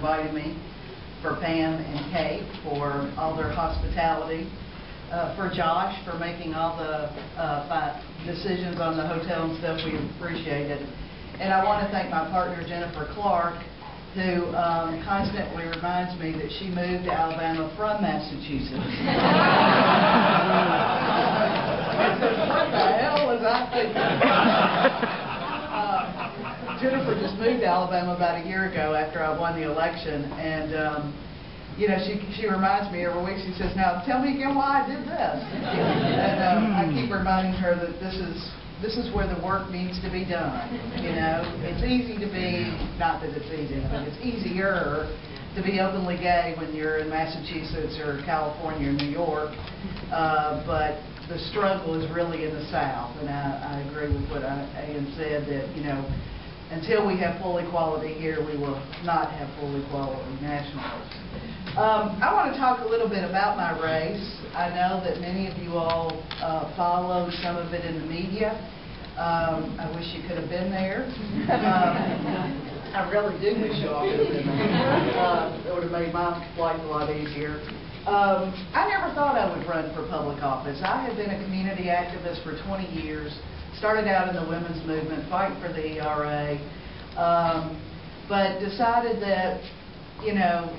invited me, for Pam and Kate for all their hospitality, for Josh for making all the decisions on the hotel and stuff. We appreciate it. And I want to thank my partner Jennifer Clark, who constantly reminds me that she moved to Alabama from Massachusetts. What the hell was I thinking? Jennifer just moved to Alabama about a year ago after I won the election, and you know, she reminds me every week. She says, "Now tell me again why I did this." And I keep reminding her that this is where the work needs to be done. You know, it's easy to be, not that it's easy, but it's easier to be openly gay when you're in Massachusetts or California or New York, but the struggle is really in the South, and I agree with what Ian said, that, you know, until we have full equality here, we will not have full equality nationally. I want to talk a little bit about my race. I know that many of you all follow some of it in the media. I wish you could have been there. I really do wish you all could have been there. It would have made my life a lot easier. I never thought I would run for public office. I have been a community activist for 20 years. Started out in the women's movement, fighting for the ERA, but decided that, you know,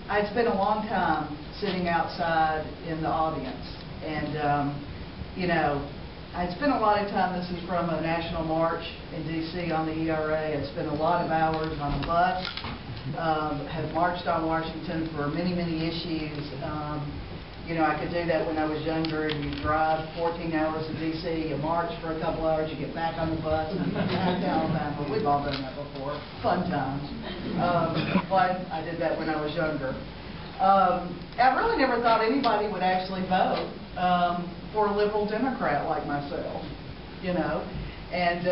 I'd spent a long time sitting outside in the audience, and, you know, I'd spent a lot of time. This is from a national march in D.C. on the ERA. I spent a lot of hours on the bus, have marched on Washington for many, many issues. You know, I could do that when I was younger. You drive 14 hours to D.C., you march for a couple hours, you get back on the bus, and you get back to Alabama. We've all done that before. Fun times. But I did that when I was younger. I really never thought anybody would actually vote for a liberal Democrat like myself, you know. And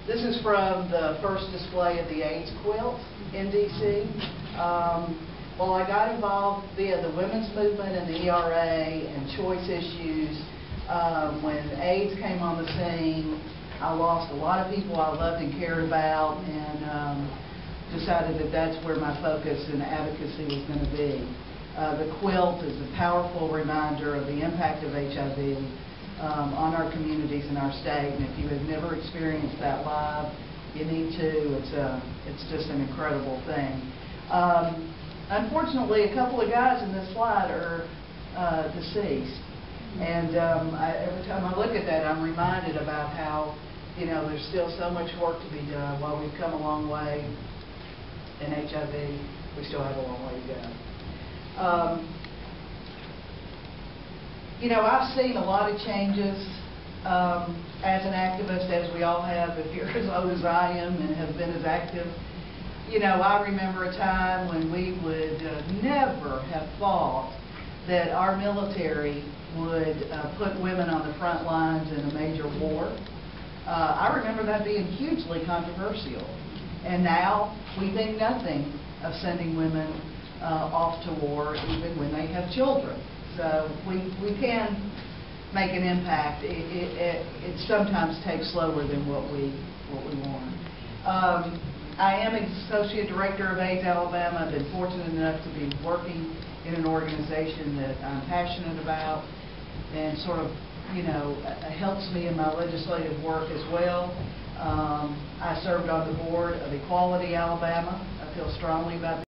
this is from the first display of the AIDS quilt in D.C. Well, I got involved via the women's movement and the ERA and choice issues. When AIDS came on the scene, I lost a lot of people I loved and cared about, and decided that that's where my focus and advocacy was going to be. The quilt is a powerful reminder of the impact of HIV on our communities in our state, and if you have never experienced that live, you need to. It's just an incredible thing. Unfortunately, a couple of guys in this slide are deceased, and every time I look at that, I'm reminded about how, you know, there's still so much work to be done. While we've come a long way in HIV, we still have a long way to go. You know, I've seen a lot of changes as an activist, as we all have, if you're as old as I am and have been as active. You know, I remember a time when we would never have thought that our military would put women on the front lines in a major war. I remember that being hugely controversial. And now we think nothing of sending women off to war, even when they have children. So we can make an impact. It sometimes takes slower than what we want. I am Associate Director of AIDS Alabama. I've been fortunate enough to be working in an organization that I'm passionate about, and sort of, you know, helps me in my legislative work as well. I served on the board of Equality Alabama. I feel strongly about